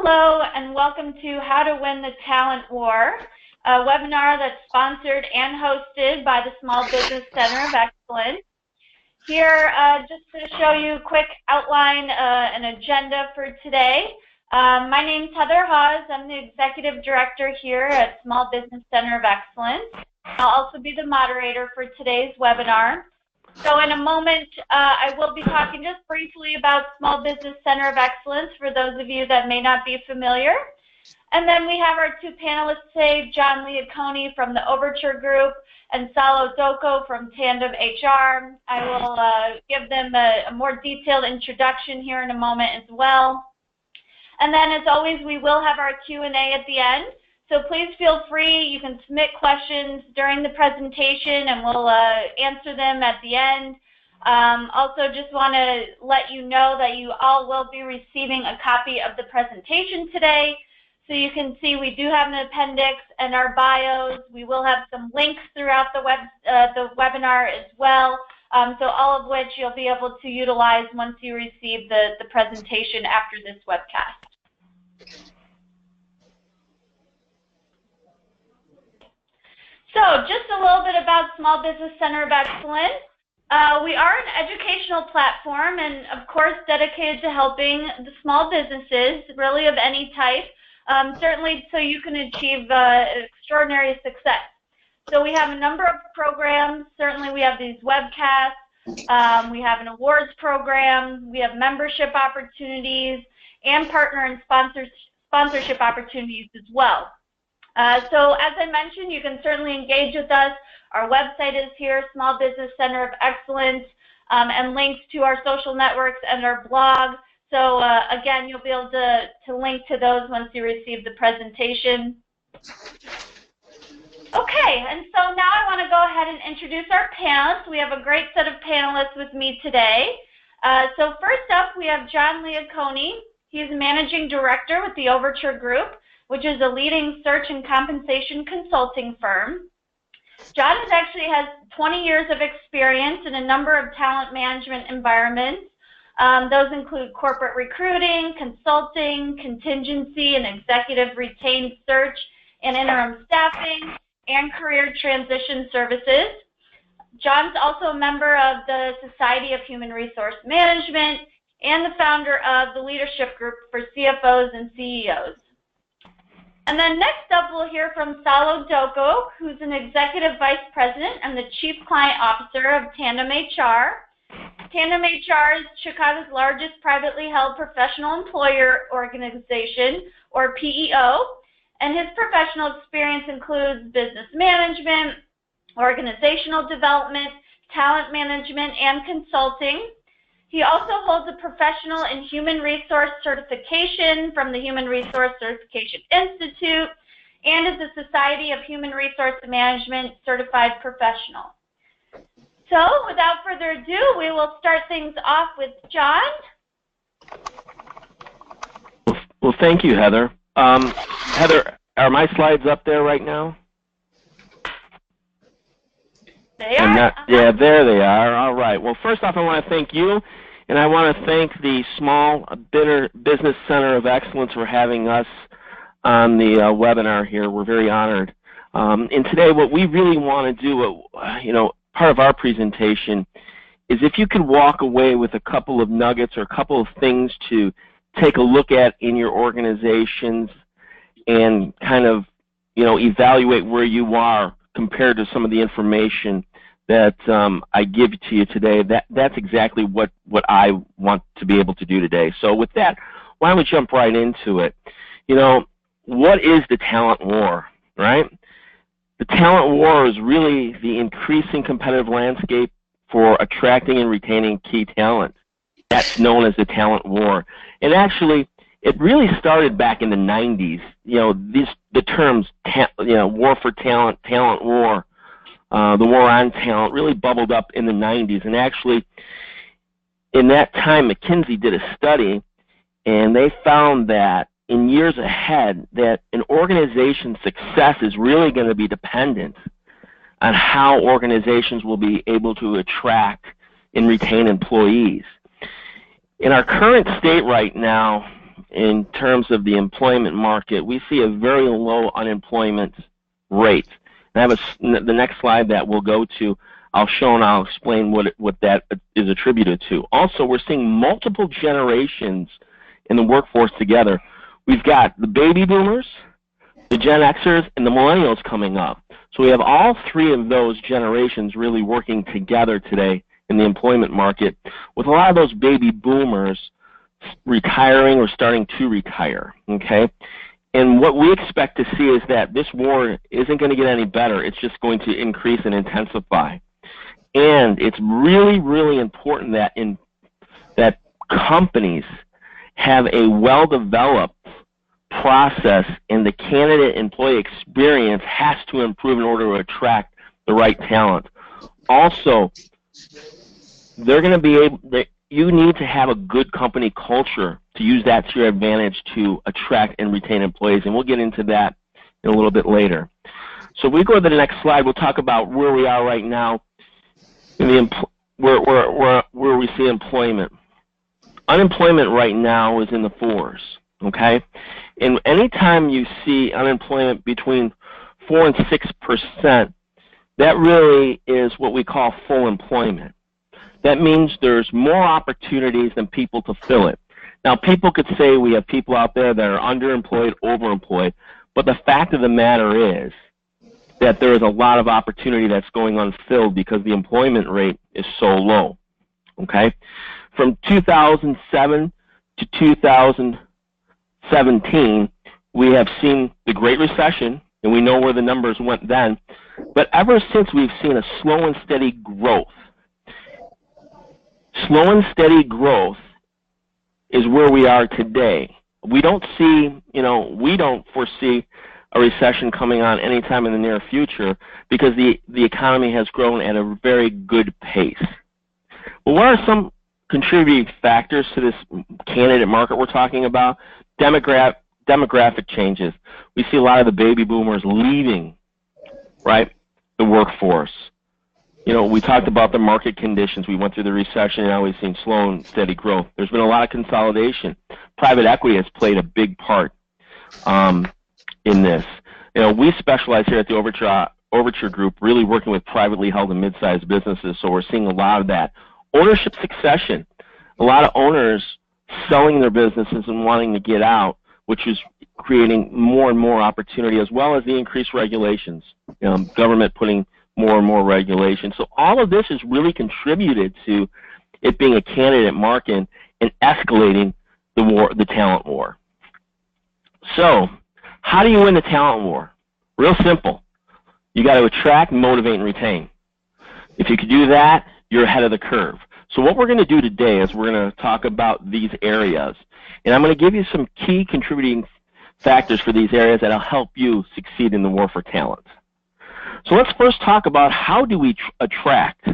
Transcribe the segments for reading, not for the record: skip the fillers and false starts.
Hello and welcome to How to Win the Talent War, a webinar that's sponsored and hosted by the Small Business Center of Excellence. Here, just to show you a quick outline, an agenda for today. My name's Heather Hawes. I'm the Executive Director here at Small Business Center of Excellence. I'll also be the moderator for today's webinar. So in a moment, I will be talking just briefly about Small Business Center of Excellence for those of you that may not be familiar. And then we have our two panelists today, John Leoconi from the Overture Group and Salo Doko from Tandem HR. I will give them a more detailed introduction here in a moment as well. And then as always, we will have our Q&A at the end. So please feel free, you can submit questions during the presentation and we'll answer them at the end. Also just want to let you know that you all will be receiving a copy of the presentation today. So you can see we do have an appendix and our bios. We will have some links throughout the webinar as well. So all of which you'll be able to utilize once you receive the presentation after this webcast. So just a little bit about Small Business Center of Excellence. We are an educational platform and of course dedicated to helping the small businesses, really of any type, certainly so you can achieve extraordinary success. So we have a number of programs. Certainly we have these webcasts, we have an awards program, we have membership opportunities, and partner and sponsorship opportunities as well. So as I mentioned, you can certainly engage with us. Our website is here, Small Business Center of Excellence, and links to our social networks and our blog. So again, you'll be able to link to those once you receive the presentation. Okay, and so now I want to go ahead and introduce our panelists. We have a great set of panelists with me today. So first up, we have John Leoconi. He's Managing Director with the Overture Group, which is a leading search and compensation consulting firm. John actually has 20 years of experience in a number of talent management environments. Those include corporate recruiting, consulting, contingency and executive retained search and interim staffing, and career transition services. John's also a member of the Society of Human Resource Management and the founder of the Leadership Group for CFOs and CEOs. And then next up, we'll hear from Salo Doko, who's an Executive Vice President and the Chief Client Officer of Tandem HR. Tandem HR is Chicago's largest privately held professional employer organization, or PEO, and his professional experience includes business management, organizational development, talent management, and consulting. He also holds a professional in human resource certification from the Human Resource Certification Institute and is a Society of Human Resource Management certified professional. So without further ado, we will start things off with John. Well, thank you, Heather. Heather, are my slides up there right now? They are. Yeah, there they are. All right. Well, first off, I want to thank you, and I want to thank the Small Business Center of Excellence for having us on the webinar here. We're very honored. And today, what we really want to do, part of our presentation is if you could walk away with a couple of nuggets or a couple of things to take a look at in your organizations and kind of, evaluate where you are compared to some of the information that I give to you today. That's exactly what I want to be able to do today. So with that, why don't we jump right into it? What is the talent war, right? The talent war is really the increasing competitive landscape for attracting and retaining key talent. That's known as the talent war. And actually, it really started back in the 90s. The terms, war for talent, talent war, the war on talent really bubbled up in the 90s. And actually, in that time, McKinsey did a study, and they found that in years ahead, that an organization's success is really going to be dependent on how organizations will be able to attract and retain employees. In our current state right now, in terms of the employment market, we see a very low unemployment rate. And I have the next slide that we'll go to. I'll show and I'll explain what that is attributed to. Also, we're seeing multiple generations in the workforce together. We've got the baby boomers, the Gen Xers, and the millennials coming up. So we have all three of those generations really working together today in the employment market, with a lot of those baby boomers retiring or starting to retire, okay? And what we expect to see is that this war isn't going to get any better. It's just going to increase and intensify. And it's really, really important that companies have a well-developed process, and the candidate-employee experience has to improve in order to attract the right talent. Also, they're going to be able. You need to have a good company culture to use that to your advantage to attract and retain employees, and we'll get into that in a little bit later. So if we go to the next slide, we'll talk about where we are right now in the where we see employment. Unemployment right now is in the 4s, okay? And anytime you see unemployment between 4 and 6%, that really is what we call full employment. That means there's more opportunities than people to fill it. Now, people could say we have people out there that are underemployed, overemployed, but the fact of the matter is that there is a lot of opportunity that's going unfilled because the employment rate is so low, okay? From 2007 to 2017, we have seen the Great Recession, and we know where the numbers went then, but ever since we've seen a slow and steady growth. Slow and steady growth is where we are today. We don't see, we don't foresee a recession coming on anytime in the near future because the economy has grown at a very good pace. Well, what are some contributing factors to this candidate market we're talking about? Demographic changes. We see a lot of the baby boomers leaving, right, the workforce. We talked about the market conditions. We went through the recession, and now we've seen slow and steady growth. There's been a lot of consolidation. Private equity has played a big part in this. We specialize here at the Overture Group, really working with privately held and mid-sized businesses, so we're seeing a lot of that. Ownership succession. A lot of owners selling their businesses and wanting to get out, which is creating more and more opportunity, as well as the increased regulations. Government putting more and more regulation. So all of this has really contributed to it being a candidate market and escalating the talent war. So how do you win the talent war? Real simple. You got to attract, motivate, and retain. If you can do that, you're ahead of the curve. So what we're going to do today is we're going to talk about these areas. And I'm going to give you some key contributing factors for these areas that will help you succeed in the war for talent. So let's first talk about how do we attract,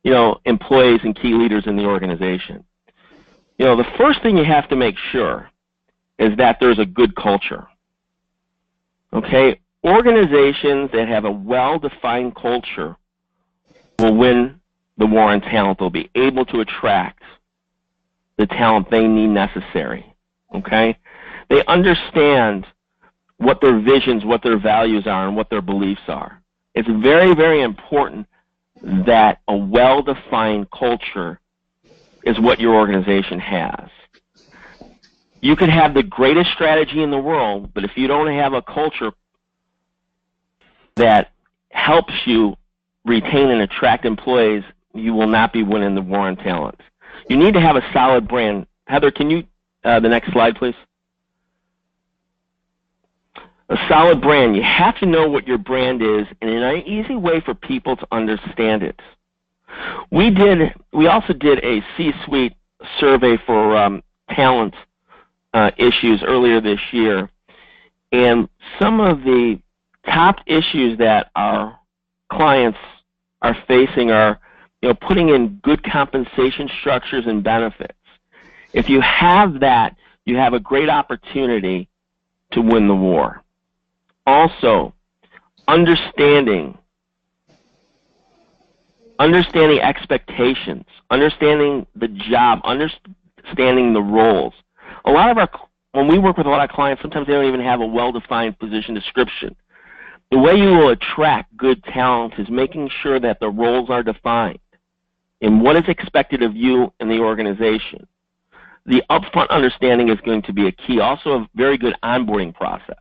employees and key leaders in the organization. The first thing you have to make sure is that there's a good culture. Okay? Organizations that have a well-defined culture will win the war on talent. They'll be able to attract the talent they need necessary. Okay? They understand what their visions, what their values are, and what their beliefs are. It's very, very important that a well-defined culture is what your organization has. You could have the greatest strategy in the world, but if you don't have a culture that helps you retain and attract employees, you will not be winning the war on talent. You need to have a solid brand. Heather, can you, the next slide, please? A solid brand. You have to know what your brand is and in an easy way for people to understand it. We also did a C-suite survey for talent issues earlier this year, and some of the top issues that our clients are facing are putting in good compensation structures and benefits. If you have that, you have a great opportunity to win the war. Also, understanding expectations, understanding the job, understanding the roles. A lot of our when we work with a lot of clients, sometimes they don't even have a well-defined position description. The way you will attract good talent is making sure that the roles are defined and what is expected of you in the organization. The upfront understanding is going to be a key. Also, a very good onboarding process.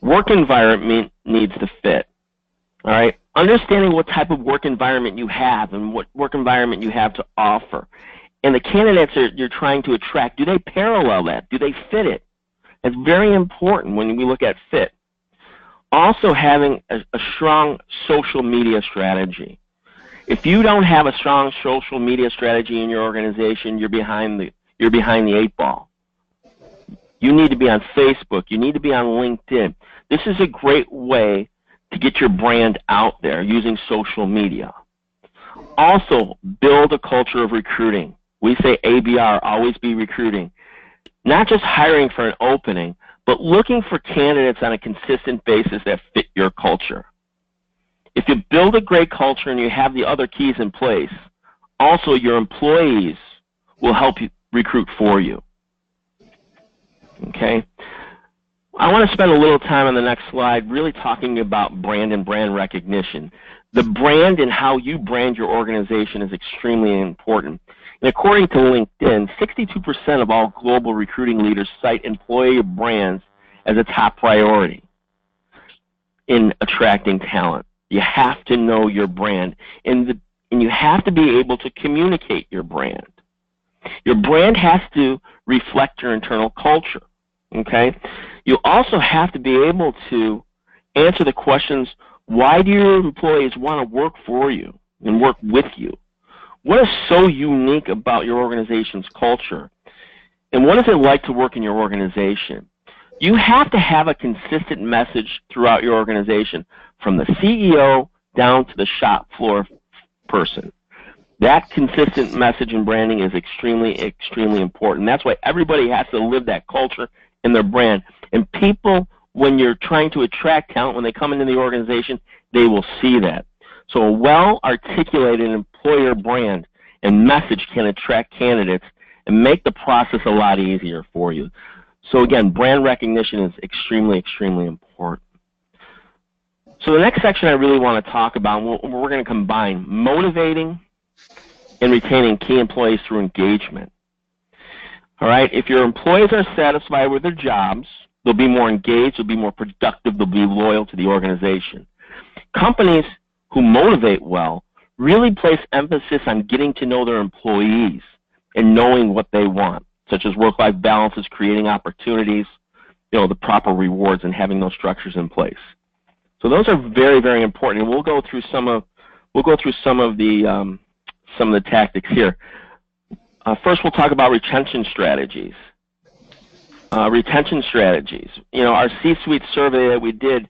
Work environment needs to fit. All right? Understanding what type of work environment you have and what work environment you have to offer. And the candidates you're trying to attract, do they parallel that? Do they fit it? It's very important when we look at fit. Also, having a strong social media strategy. If you don't have a strong social media strategy in your organization, you're behind the 8 ball. You need to be on Facebook. You need to be on LinkedIn. This is a great way to get your brand out there using social media. Also, build a culture of recruiting. We say ABR, always be recruiting. Not just hiring for an opening, but looking for candidates on a consistent basis that fit your culture. If you build a great culture and you have the other keys in place, also your employees will help you recruit for you. Okay? I want to spend a little time on the next slide really talking about brand and brand recognition. The brand and how you brand your organization is extremely important. And according to LinkedIn, 62% of all global recruiting leaders cite employer brands as a top priority in attracting talent. You have to know your brand, and you have to be able to communicate your brand. Your brand has to reflect your internal culture, okay? You also have to be able to answer the questions, why do your employees want to work for you and work with you? What is so unique about your organization's culture? And what is it like to work in your organization? You have to have a consistent message throughout your organization, from the CEO down to the shop floor person. That consistent message and branding is extremely, extremely important. That's why everybody has to live that culture in their brand. And people, when you're trying to attract talent, when they come into the organization, they will see that. So a well-articulated employer brand and message can attract candidates and make the process a lot easier for you. So again, brand recognition is extremely, extremely important. So the next section I really want to talk about, we're going to combine motivating and retaining key employees through engagement. All right, if your employees are satisfied with their jobs, they'll be more engaged, they'll be more productive, they'll be loyal to the organization. Companies who motivate well really place emphasis on getting to know their employees and knowing what they want, such as work-life balances, creating opportunities, the proper rewards, and having those structures in place. So those are very, very important, and we'll go through some of the tactics here. First, we'll talk about retention strategies. Our C-suite survey that we did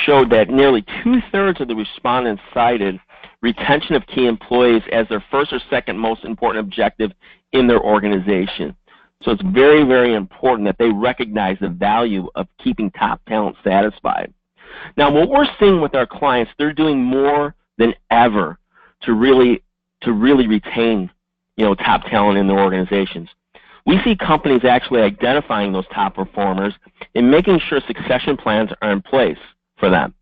showed that nearly 2/3 of the respondents cited retention of key employees as their first or second most important objective in their organization. So it's very, very important that they recognize the value of keeping top talent satisfied. Now, what we're seeing with our clients, they're doing more than ever to really retain, top talent in their organizations. We see companies actually identifying those top performers and making sure succession plans are in place for them.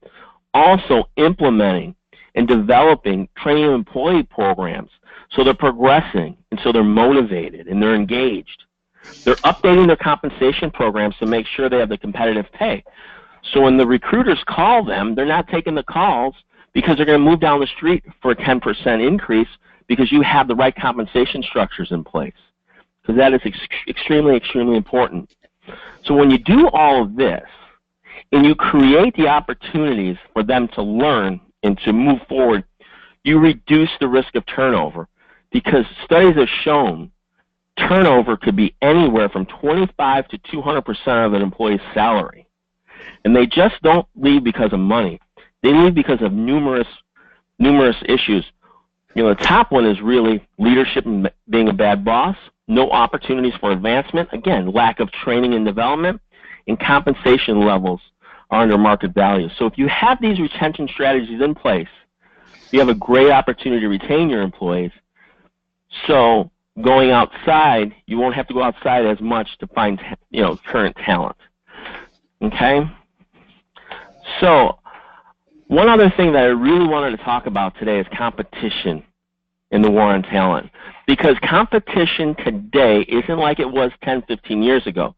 Also implementing and developing training employee programs so they're progressing and so they're motivated and they're engaged. They're updating their compensation programs to make sure they have the competitive pay. So when the recruiters call them, they're not taking the calls because they're going to move down the street for a 10% increase because you have the right compensation structures in place. Because that is extremely, extremely important. So when you do all of this and you create the opportunities for them to learn and to move forward, you reduce the risk of turnover, because studies have shown turnover could be anywhere from 25 to 200% of an employee's salary. And they just don't leave because of money. They leave because of numerous issues. The top one is really leadership and being a bad boss, no opportunities for advancement, again, lack of training and development, and compensation levels are under market value. So if you have these retention strategies in place, you have a great opportunity to retain your employees. So going outside, you won't have to go outside as much to find, current talent. Okay? So, one other thing that I really wanted to talk about today is competition in the war on talent. Because competition today isn't like it was 10, 15 years ago.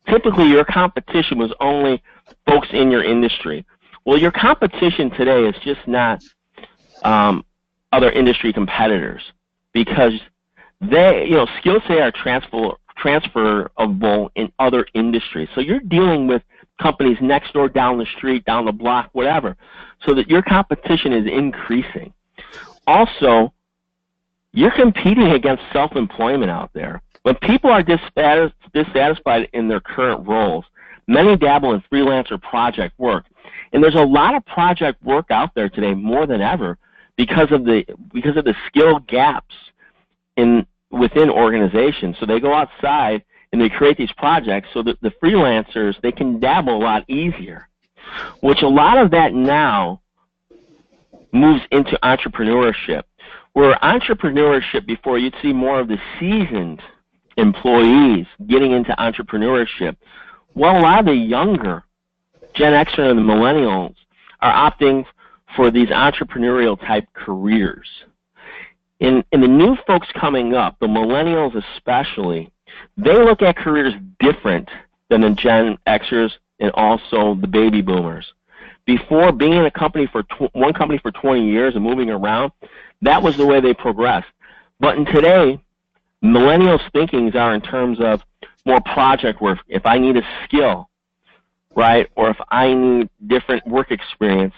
Typically, your competition was only folks in your industry. Well, your competition today is just not other industry competitors, because skills today are transferable in other industries. So you're dealing with companies next door, down the street, down the block, whatever, so that your competition is increasing. Also, you're competing against self-employment out there. When people are dissatisfied in their current roles, many dabble in freelance or project work. And there's a lot of project work out there today more than ever because of the skill gaps within organizations. So they go outside and they create these projects so that the freelancers, they can dabble a lot easier, which a lot of that now moves into entrepreneurship. Where entrepreneurship, before, you'd see more of the seasoned employees getting into entrepreneurship. Well, a lot of the younger Gen Xers and the millennials are opting for these entrepreneurial type careers. In the new folks coming up, the millennials especially, they look at careers different than the Gen Xers and also the baby boomers. Before, being in a company for one company for 20 years and moving around, that was the way they progressed. But in today, millennials' thinkings are in terms of more project work. If I need a skill, right, or if I need different work experience,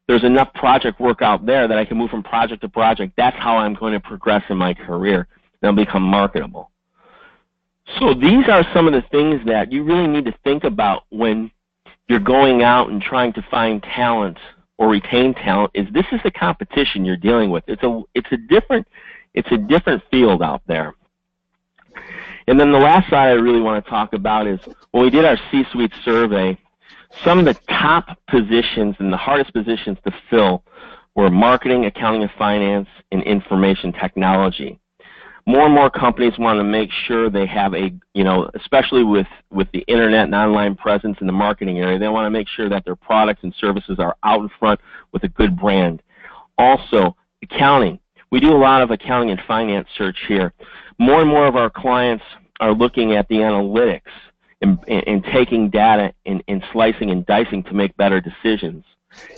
there's enough project work out there that I can move from project to project. That's how I'm going to progress in my career and become marketable. So these are some of the things that you really need to think about when you're going out and trying to find talent or retain talent. This is the competition you're dealing with. It's a different field out there. And then the last side I really want to talk about is when we did our C-suite survey, some of the top positions and the hardest positions to fill were marketing, accounting and finance, and information technology. More and more companies want to make sure they have especially with the internet and online presence in the marketing area, they want to make sure that their products and services are out in front with a good brand. Also, accounting. We do a lot of accounting and finance search here. More and more of our clients are looking at the analytics and taking data and slicing and dicing to make better decisions.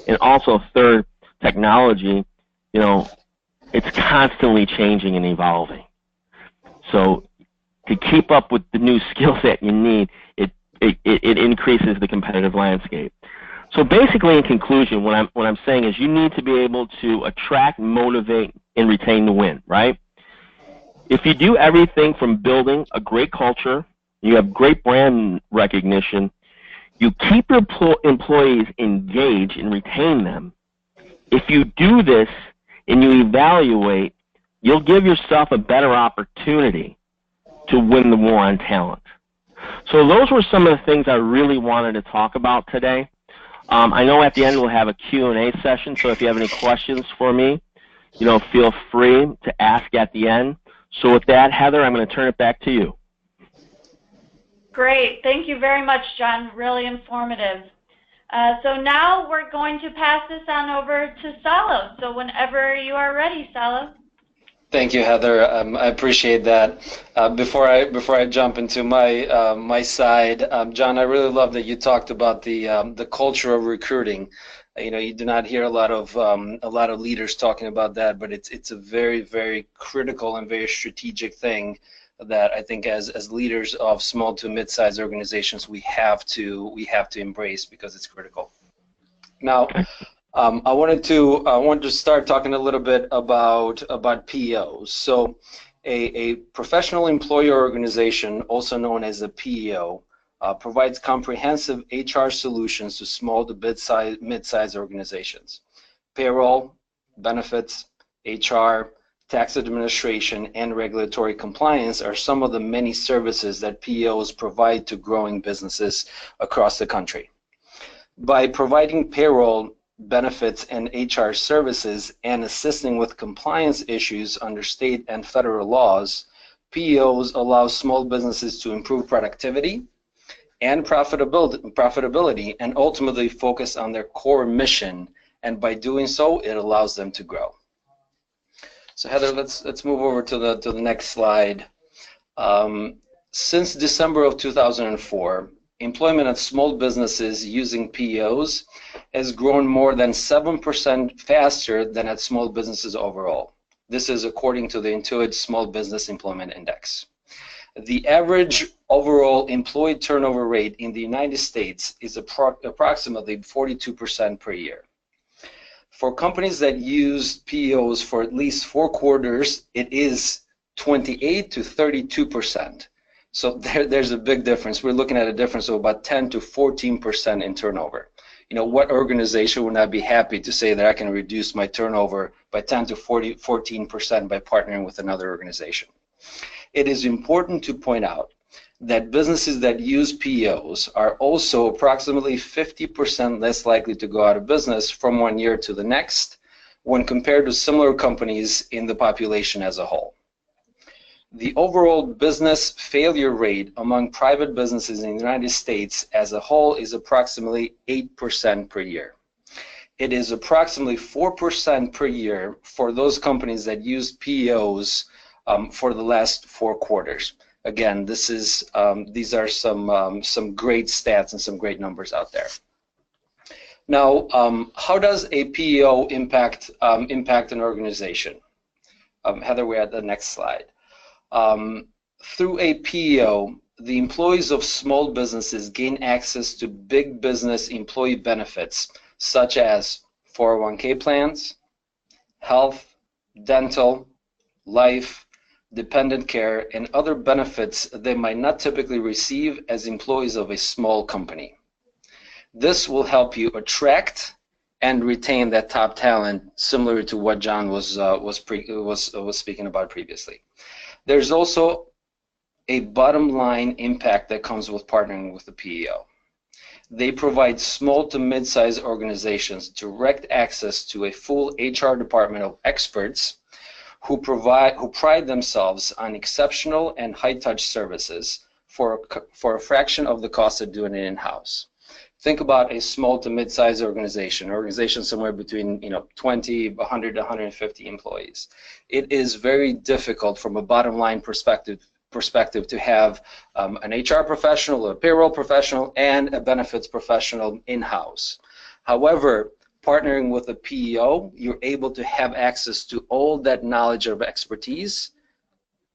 And also, third, technology, it's constantly changing and evolving. So to keep up with the new skill set you need, it increases the competitive landscape. So basically, in conclusion, what I'm saying is you need to be able to attract, motivate, and retain the win, right? If you do everything from building a great culture, you have great brand recognition, you keep your employees engaged and retain them. If you do this and you evaluate, you'll give yourself a better opportunity to win the war on talent. So those were some of the things I really wanted to talk about today. I know at the end we'll have a Q&A session, so if you have any questions for me, feel free to ask at the end. So with that, Heather, I'm going to turn it back to you. Great. Thank you very much, John. Really informative. So now we're going to pass this on over to Salo. So whenever you are ready, Salo. Thank you, Heather. I appreciate that. Before I jump into my my side, John, I really love that you talked about the culture of recruiting. You do not hear a lot of leaders talking about that, but it's a very, very critical and very strategic thing that I think as leaders of small to mid-sized organizations we have to embrace because it's critical. Now, I wanted to start talking a little bit about PEOs. So, a professional employer organization, also known as a PEO, provides comprehensive HR solutions to small to mid-sized organizations. Payroll, benefits, HR, tax administration, and regulatory compliance are some of the many services that PEOs provide to growing businesses across the country. By providing payroll, benefits, and HR services and assisting with compliance issues under state and federal laws, PEOs allow small businesses to improve productivity and profitability and ultimately focus on their core mission, and by doing so, it allows them to grow. So Heather, let's move over to the next slide. Since December of 2004, employment at small businesses using PEOs has grown more than 7% faster than at small businesses overall. This is according to the Intuit Small Business Employment Index. The average overall employee turnover rate in the United States is approximately 42% per year. For companies that use PEOs for at least 4 quarters, it is 28 to 32%. So there's a big difference. We're looking at a difference of about 10 to 14% in turnover. You know, what organization would not be happy to say that I can reduce my turnover by 10 to 14% by partnering with another organization? It is important to point out that businesses that use PEOs are also approximately 50% less likely to go out of business from one year to the next when compared to similar companies in the population as a whole. The overall business failure rate among private businesses in the United States as a whole is approximately 8% per year. It is approximately 4% per year for those companies that use PEOs for the last 4 quarters. Again, these are some great stats and some great numbers out there. Now, how does a PEO impact an organization? Heather, we're at the next slide. Through a PEO, the employees of small businesses gain access to big business employee benefits such as 401k plans, health, dental, life, dependent care, and other benefits they might not typically receive as employees of a small company. This will help you attract and retain that top talent, similar to what John was speaking about previously. There's also a bottom line impact that comes with partnering with the PEO. They provide small to mid-sized organizations direct access to a full HR department of experts who pride themselves on exceptional and high-touch services for a fraction of the cost of doing it in-house. Think about a small to mid-sized organization somewhere between 20, 100 to 150 employees. It is very difficult from a bottom line perspective to have an HR professional, a payroll professional, and a benefits professional in-house. However, partnering with a PEO, you're able to have access to all that knowledge of expertise,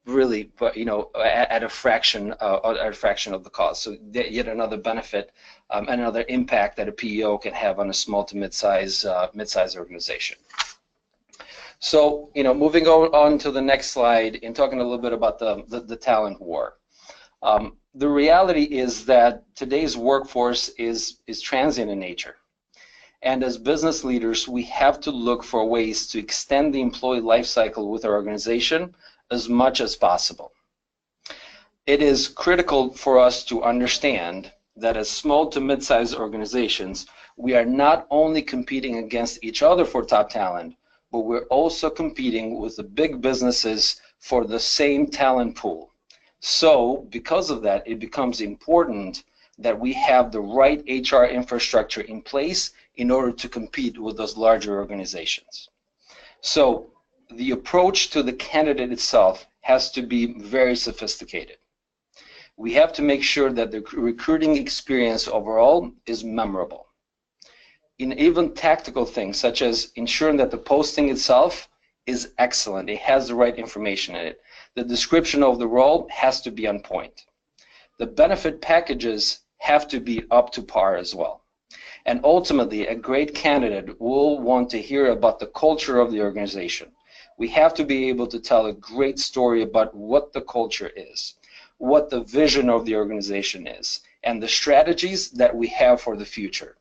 really, at a fraction of the cost. So yet another benefit, another impact that a PEO can have on a small to mid-size organization. So, moving on to the next slide and talking a little bit about the talent war. The reality is that today's workforce is transient in nature. And as business leaders, we have to look for ways to extend the employee life cycle with our organization as much as possible. It is critical for us to understand that as small to mid-sized organizations, we are not only competing against each other for top talent, but we're also competing with the big businesses for the same talent pool. So because of that, it becomes important that we have the right HR infrastructure in place in order to compete with those larger organizations. So the approach to the candidate itself has to be very sophisticated. We have to make sure that the recruiting experience overall is memorable. In even tactical things, such as ensuring that the posting itself is excellent, it has the right information in it. The description of the role has to be on point. The benefit packages have to be up to par as well. And ultimately, a great candidate will want to hear about the culture of the organization. We have to be able to tell a great story about what the culture is, what the vision of the organization is, and the strategies that we have for the future.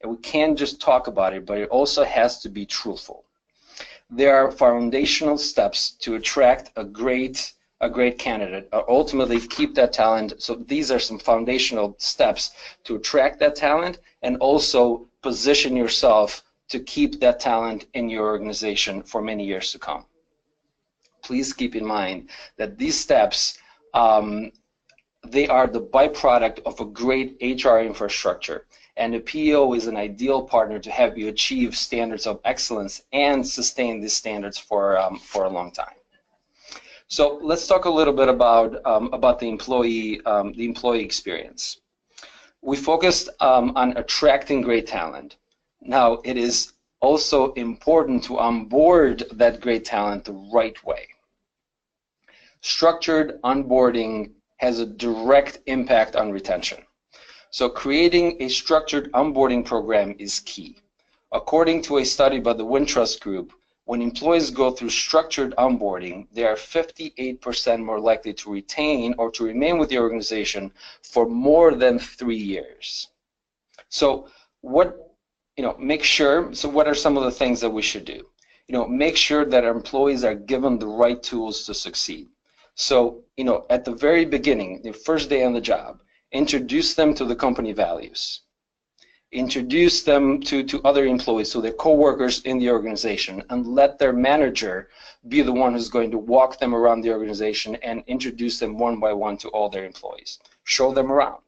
And we can't just talk about it, but it also has to be truthful. There are foundational steps to attract a great candidate, or ultimately keep that talent. So these are some foundational steps to attract that talent and also position yourself to keep that talent in your organization for many years to come. please keep in mind that these steps, they are the byproduct of a great HR infrastructure. And the PEO is an ideal partner to help you achieve standards of excellence and sustain these standards for a long time. So let's talk a little bit about the employee experience. We focused on attracting great talent. Now, it is also important to onboard that great talent the right way. Structured onboarding has a direct impact on retention. So creating a structured onboarding program is key. According to a study by the Wintrust Group, when employees go through structured onboarding, they are 58% more likely to retain or to remain with the organization for more than 3 years. So make sure, so what are some of the things that we should do? Make sure that our employees are given the right tools to succeed. So, at the very beginning, the first day on the job, introduce them to the company values. Introduce them to other employees, so their co-workers in the organization, and let their manager be the one who's going to walk them around the organization and introduce them one by one to all their employees. Show them around.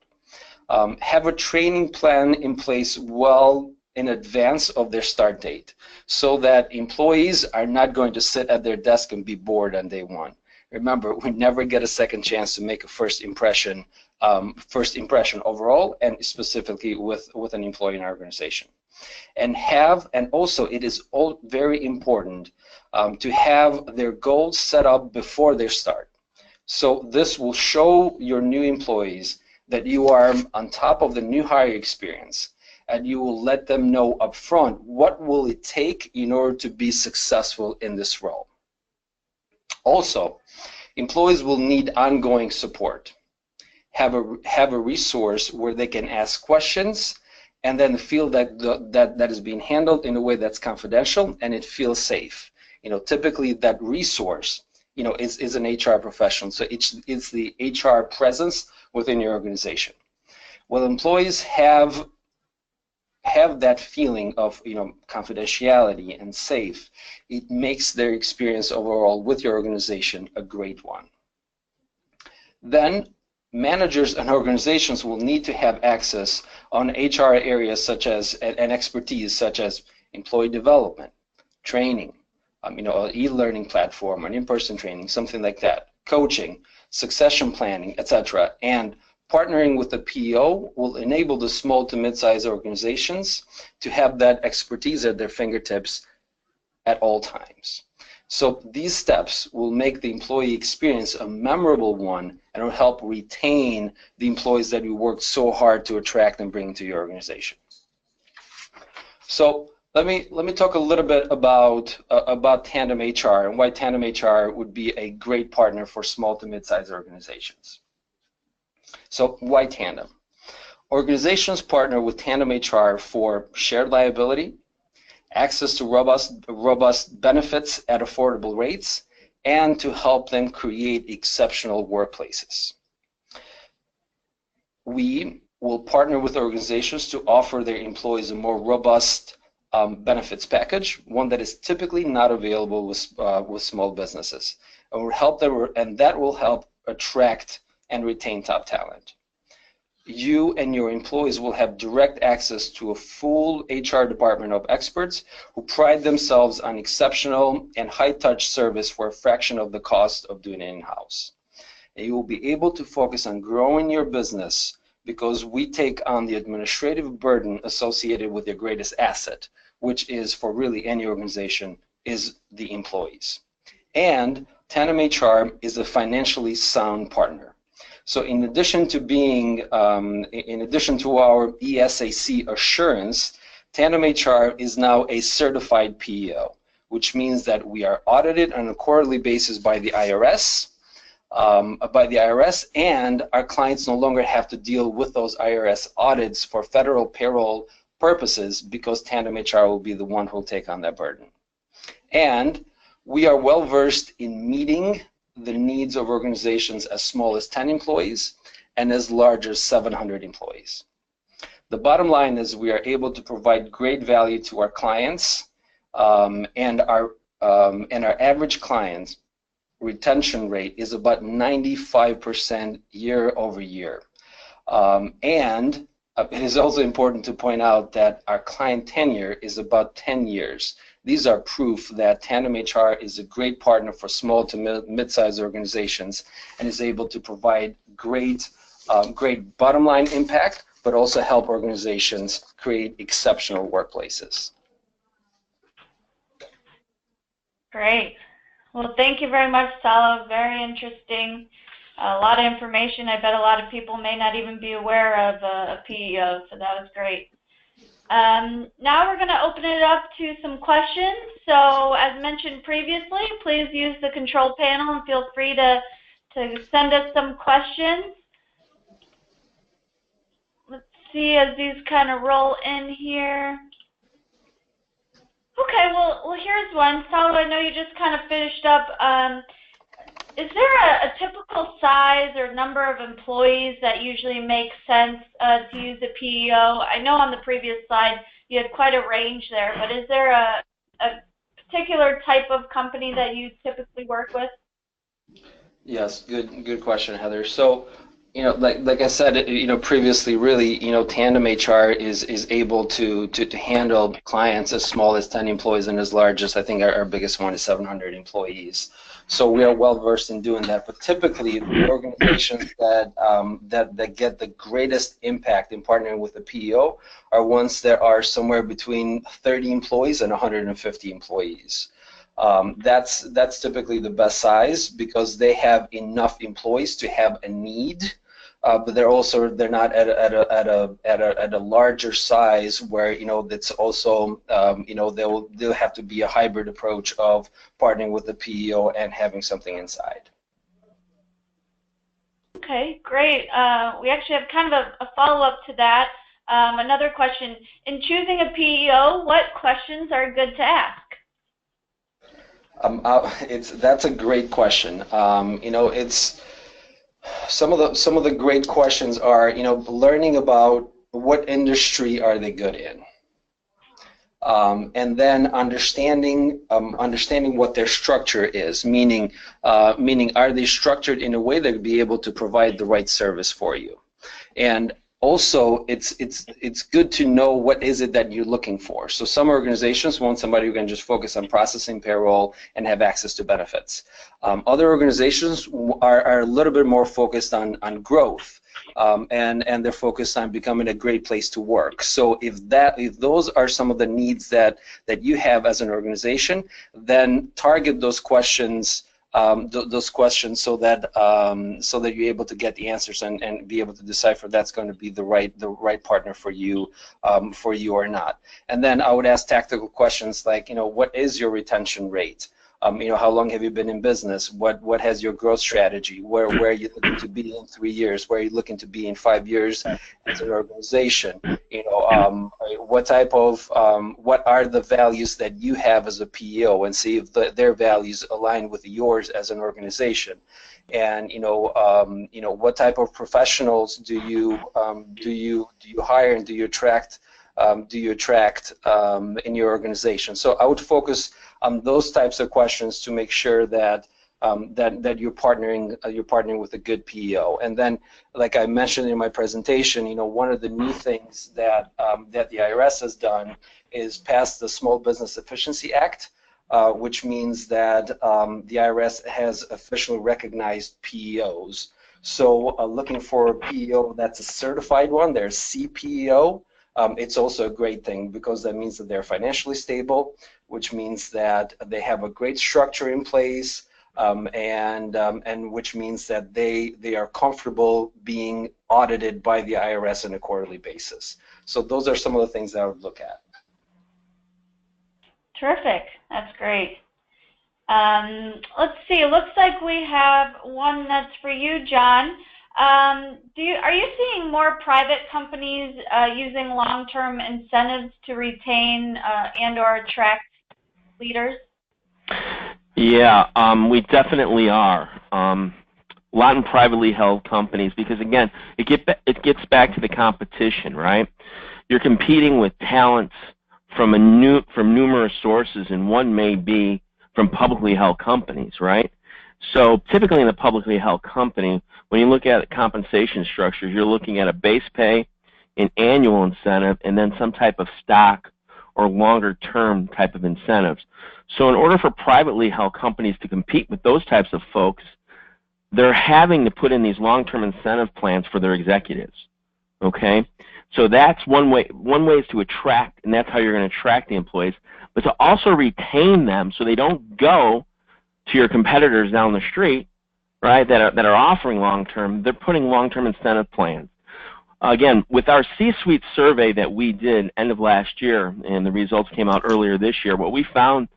Have a training plan in place well in advance of their start date, so that employees are not going to sit at their desk and be bored on day one. Remember, we never get a second chance to make a first impression overall, and specifically with an employee in our organization. And also it is all very important to have their goals set up before they start. So this will show your new employees that you are on top of the new hire experience, and you will let them know up front what will it take in order to be successful in this role. Also, employees will need ongoing support. Have a resource where they can ask questions and then feel that is being handled in a way that's confidential and it feels safe. Typically that resource, is an HR professional, so it's the HR presence within your organization. Well, employees have that feeling of confidentiality and safe. It makes their experience overall with your organization a great one. Then managers and organizations will need to have access on HR areas such as and expertise such as employee development, training, an e-learning platform, an in-person training, something like that, coaching, succession planning, etc. And partnering with the PEO will enable the small to mid-sized organizations to have that expertise at their fingertips at all times. So these steps will make the employee experience a memorable one and will help retain the employees that you worked so hard to attract and bring to your organization. So let me talk a little bit about Tandem HR and why Tandem HR would be a great partner for small to mid-sized organizations. So why Tandem? Organizations partner with Tandem HR for shared liability, access to robust benefits at affordable rates, and to help them create exceptional workplaces. We will partner with organizations to offer their employees a more robust benefits package, one that is typically not available with small businesses, and that will help attract and retain top talent. You and your employees will have direct access to a full HR department of experts who pride themselves on exceptional and high-touch service for a fraction of the cost of doing it in-house. And you will be able to focus on growing your business because we take on the administrative burden associated with your greatest asset, which is, for really any organization, is the employees. And Tandem HR is a financially sound partner. So in addition to our ESAC assurance, Tandem HR is now a certified PEO, which means that we are audited on a quarterly basis by the IRS, and our clients no longer have to deal with those IRS audits for federal payroll purposes because Tandem HR will be the one who will take on that burden. And we are well versed in meeting the needs of organizations as small as 10 employees and as large as 700 employees. The bottom line is we are able to provide great value to our clients, and our average client retention rate is about 95% year over year. And it is also important to point out that our client tenure is about 10 years. These are proof that Tandem HR is a great partner for small to mid-sized organizations and is able to provide great bottom line impact, but also help organizations create exceptional workplaces. Great. Well, thank you very much, Salo. Very interesting. A lot of information. I bet a lot of people may not even be aware of a PEO, so that was great. Now we're going to open it up to some questions. So as mentioned previously, please use the control panel and feel free to send us some questions. Let's see as these kind of roll in here. Okay, well here's one. Salo, I know you just kind of finished up. Is there a typical size or number of employees that usually makes sense to use a PEO? I know on the previous slide you had quite a range there, but is there a particular type of company that you typically work with? Yes, good question, Heather. So, like I said, previously, really, Tandem HR is able to handle clients as small as 10 employees and as large as, I think our biggest one is 700 employees. So we are well versed in doing that. But typically, the organizations that get the greatest impact in partnering with the PEO are ones that are somewhere between 30 employees and 150 employees. That's typically the best size because they have enough employees to have a need, but they're not at a larger size where that's also they'll have to be a hybrid approach of partnering with the PEO and having something inside. Okay, great. We actually have kind of a follow-up to that. Another question: in choosing a PEO, what questions are good to ask? That's a great question. It's some of the great questions are learning about what industry are they good in, and then understanding what their structure is. Meaning are they structured in a way that would be able to provide the right service for you, and also, it's good to know what is it that you're looking for. So some organizations want somebody who can just focus on processing payroll and have access to benefits. Other organizations are a little bit more focused on growth, and they're focused on becoming a great place to work. So if those are some of the needs that you have as an organization, then target those questions. So that you're able to get the answers and be able to decipher that's going to be the right partner for you or not. And then I would ask tactical questions like, what is your retention rate? How long have you been in business? What has your growth strategy? Where are you looking to be in 3 years? Where are you looking to be in 5 years as an organization? What are the values that you have as a PEO, and see if their values align with yours as an organization. And what type of professionals do you hire and do you attract in your organization? So I would focus on those types of questions to make sure that you're partnering with a good PEO. And then, like I mentioned in my presentation, one of the new things that the IRS has done is pass the Small Business Efficiency Act, which means that the IRS has officially recognized PEOs. So looking for a PEO that's a certified one, their CPEO. It's also a great thing because that means that they're financially stable, which means that they have a great structure in place, and which means that they are comfortable being audited by the IRS on a quarterly basis. So those are some of the things that I would look at. Terrific. That's great. Let's see. It looks like we have one that's for you, John. Are you seeing more private companies using long-term incentives to retain and/or attract leaders? Yeah, we definitely are. A lot in privately held companies because, again, it gets back to the competition, right? You're competing with talents from numerous sources, and one may be from publicly held companies, right? So typically in a publicly held company, when you look at compensation structures, you're looking at a base pay, an annual incentive, and then some type of stock or longer term type of incentives. So in order for privately held companies to compete with those types of folks, they're having to put in these long-term incentive plans for their executives. Okay? So that's one way is to attract, and that's how you're going to attract the employees, but to also retain them so they don't go to your competitors down the street, right, that are offering long-term. They're putting long-term incentive plans. Again, with our C-suite survey that we did end of last year, and the results came out earlier this year, what we found,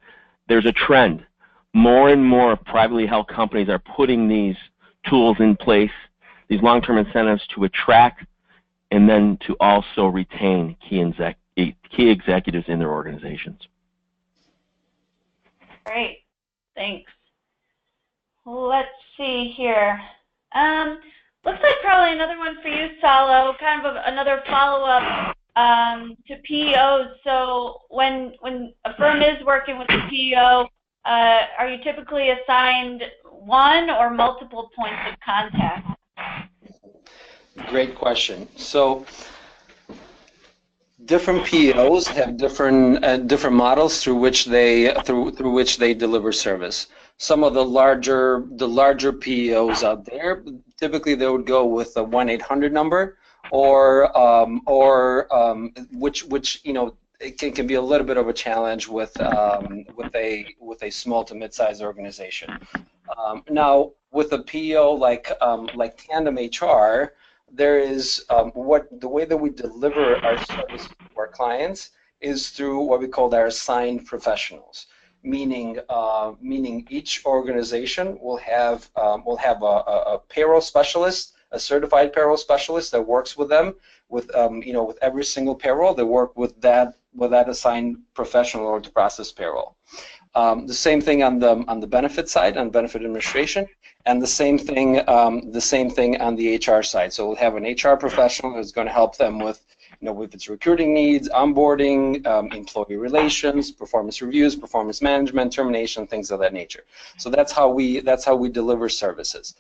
there's a trend. More and more privately held companies are putting these tools in place, these long-term incentives to attract and then to also retain key executives in their organizations. Great, thanks. Let's see here. Looks like probably another one for you, Salo, kind of another follow-up to PEOs. So when a firm is working with a PEO, are you typically assigned one or multiple points of contact? Great question. So different PEOs have different models through which they deliver service. Some of the larger PEOs out there, typically they would go with a 1-800 number, or which you know, it can be a little bit of a challenge with a small to mid-sized organization. Now with a PEO like Tandem HR, there is the way that we deliver our service to our clients is through what we call our assigned professionals. Meaning each organization will have a payroll specialist, a certified payroll specialist that works with them with every single payroll. They work with that assigned professional or to process payroll. The same thing on the benefit side, on benefit administration, and the same thing on the HR side. So we'll have an HR professional who's going to help them with, with its recruiting needs, onboarding, employee relations, performance reviews, performance management, termination, things of that nature. So that's how we deliver services.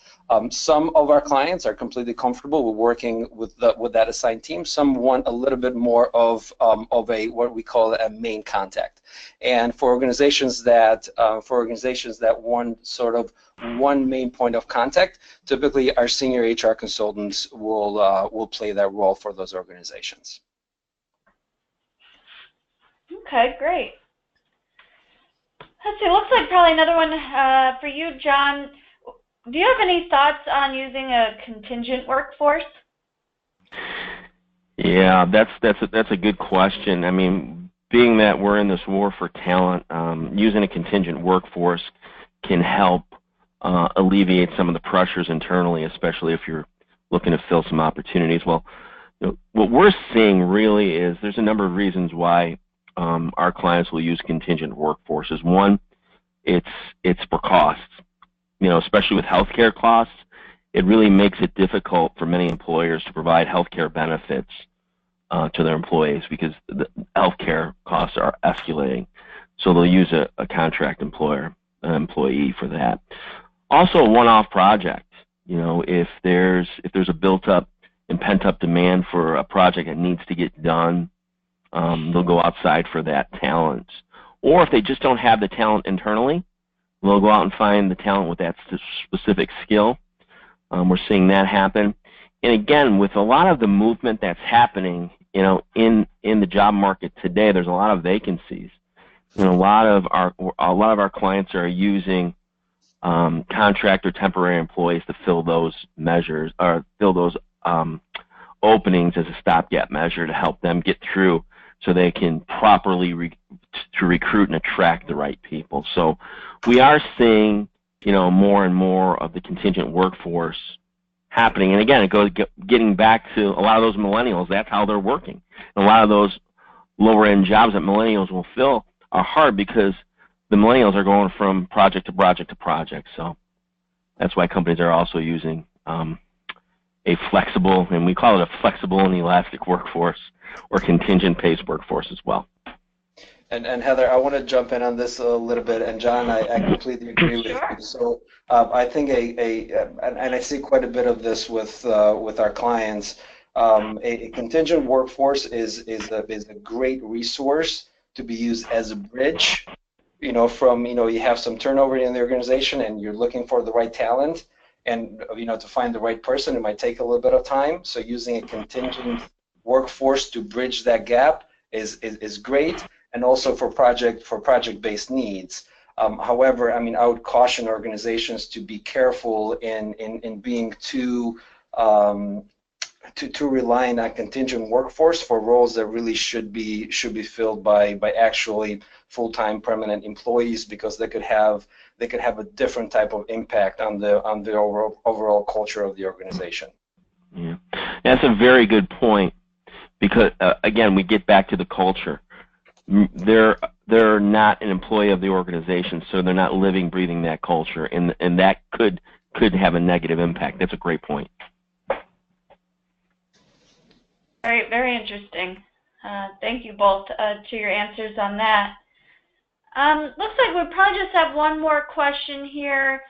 Some of our clients are completely comfortable with working with that assigned team. Some want a little bit more of a what we call a main contact. And for organizations that want sort of one main point of contact, typically our senior HR consultants will play that role for those organizations. Okay, great. Let's see, looks like probably another one for you, John. Do you have any thoughts on using a contingent workforce? Yeah, that's a good question. I mean, being that we're in this war for talent, using a contingent workforce can help alleviate some of the pressures internally, especially if you're looking to fill some opportunities. Well, what we're seeing really is there's a number of reasons why our clients will use contingent workforces. One, it's for costs. Especially with healthcare costs, it really makes it difficult for many employers to provide healthcare benefits to their employees because the healthcare costs are escalating. So they'll use a contract employee for that. Also, a one-off project. If there's a built-up and pent-up demand for a project that needs to get done, they'll go outside for that talent. Or if they just don't have the talent internally, they'll go out and find the talent with that specific skill. We're seeing that happen. And again, with a lot of the movement that's happening, in the job market today, there's a lot of vacancies. A lot of our clients are using contract or temporary employees to fill those measures or fill those openings as a stopgap measure to help them get through, so they can properly recruit and attract the right people. So we are seeing, more and more of the contingent workforce happening. And again, it goes getting back to a lot of those millennials. That's how they're working. And a lot of those lower-end jobs that millennials will fill are hard because the millennials are going from project to project to project. So that's why companies are also using a flexible, and we call it a flexible and elastic workforce, or contingent-based workforce as well. And Heather, I want to jump in on this a little bit, and John, I completely agree with Sure. you. So I think and I see quite a bit of this with our clients. A contingent workforce is a great resource to be used as a bridge. From you have some turnover in the organization, and you're looking for the right talent, and to find the right person, it might take a little bit of time. So using a contingent workforce to bridge that gap is great, and also for project-based needs. However, I mean, I would caution organizations to be careful in being too reliant on contingent workforce for roles that really should be filled by actually full-time permanent employees, because they could have a different type of impact on the overall culture of the organization. Yeah, that's a very good point, because again, we get back to the culture. They're not an employee of the organization, so they're not living, breathing that culture, and that could have a negative impact. That's a great point. Very, very interesting. Thank you both to your answers on that. Looks like we probably just have one more question here.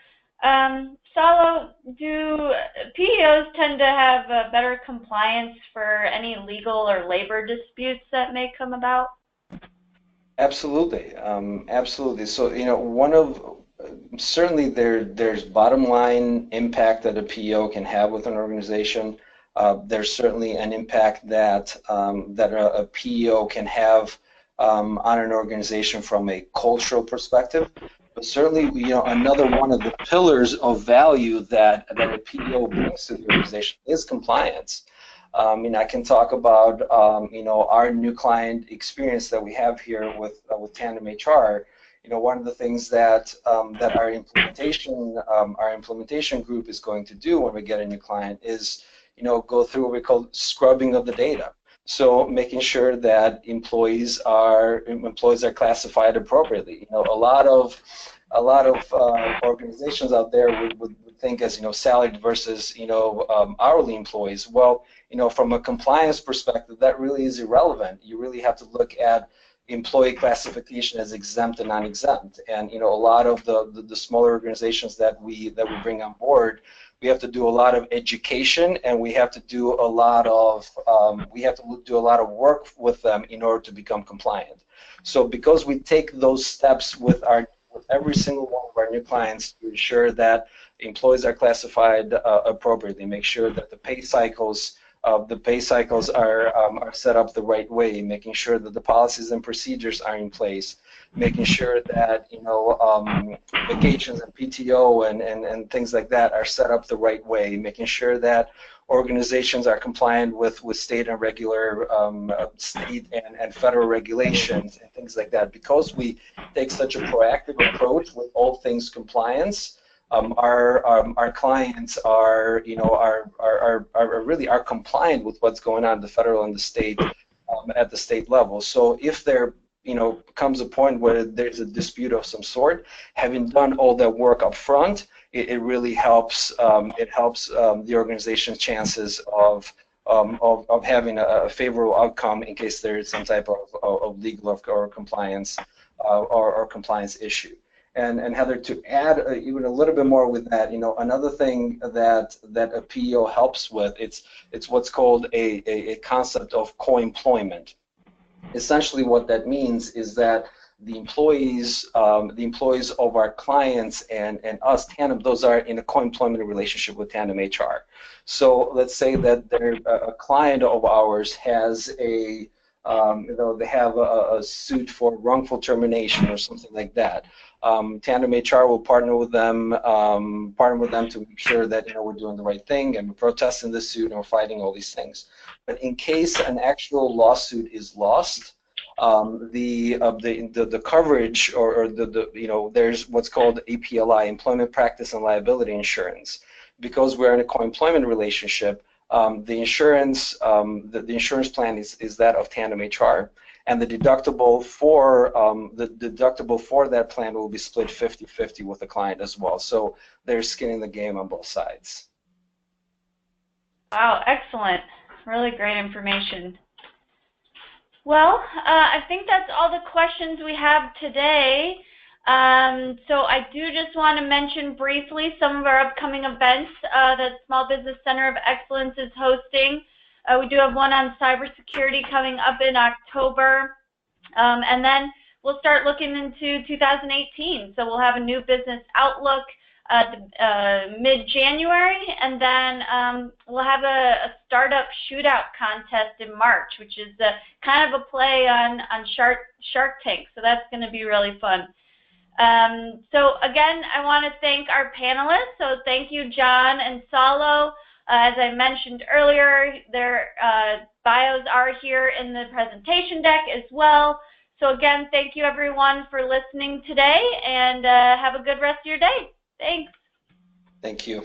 Salo, do PEOs tend to have better compliance for any legal or labor disputes that may come about? Absolutely, absolutely. So certainly there's bottom line impact that a PEO can have with an organization. There's certainly an impact that a PEO can have on an organization from a cultural perspective. But certainly, another one of the pillars of value that a PEO brings to the organization is compliance. I can talk about our new client experience that we have here with Tandem HR. One of the things that our implementation group is going to do when we get a new client is go through what we call scrubbing of the data. So making sure that employees are classified appropriately. A lot of organizations out there would think as salaried versus hourly employees. Well, from a compliance perspective, that really is irrelevant. You really have to look at employee classification as exempt and non-exempt. And a lot of the smaller organizations that we bring on board, we have to do a lot of education, and we have to do a lot of work with them in order to become compliant. So because we take those steps with every single one of our new clients to ensure that employees are classified appropriately, make sure that the pay cycles are set up the right way, making sure that the policies and procedures are in place, making sure that vacations and PTO and things like that are set up the right way, making sure that organizations are compliant with state and regular state and federal regulations and things like that. Because we take such a proactive approach with all things compliance, our clients are really compliant with what's going on at the federal and the state at the state level. So if there comes a point where there's a dispute of some sort, having done all that work up front, it really helps. It helps the organization's chances of having a favorable outcome in case there is some type of legal or compliance or compliance issue. And Heather, to add even a little bit more with that, another thing that a PEO helps with, it's what's called a concept of co-employment. Essentially, what that means is that the employees of our clients and us, Tandem, those are in a co-employment relationship with Tandem HR. So let's say that a client of ours has they have a suit for wrongful termination or something like that. Tandem HR will partner with them to make sure that we're doing the right thing and we're protesting the suit and we're fighting all these things. But in case an actual lawsuit is lost, the coverage or there's what's called APLI, Employment Practice and Liability Insurance. Because we're in a co-employment relationship, the insurance plan is that of Tandem HR, and the deductible for that plan will be split 50-50 with the client as well. So there's skin in the game on both sides. Wow, excellent. Really great information. Well, I think that's all the questions we have today. So I do just want to mention briefly some of our upcoming events that Small Business Center of Excellence is hosting. We do have one on cybersecurity coming up in October, and then we'll start looking into 2018. So we'll have a new business outlook mid-January, and then we'll have a startup shootout contest in March, which is kind of a play on Shark Tank. So that's going to be really fun. So again, I want to thank our panelists. So thank you, John and Salo. As I mentioned earlier, their bios are here in the presentation deck as well. So again, thank you everyone for listening today, and have a good rest of your day. Thanks. Thank you.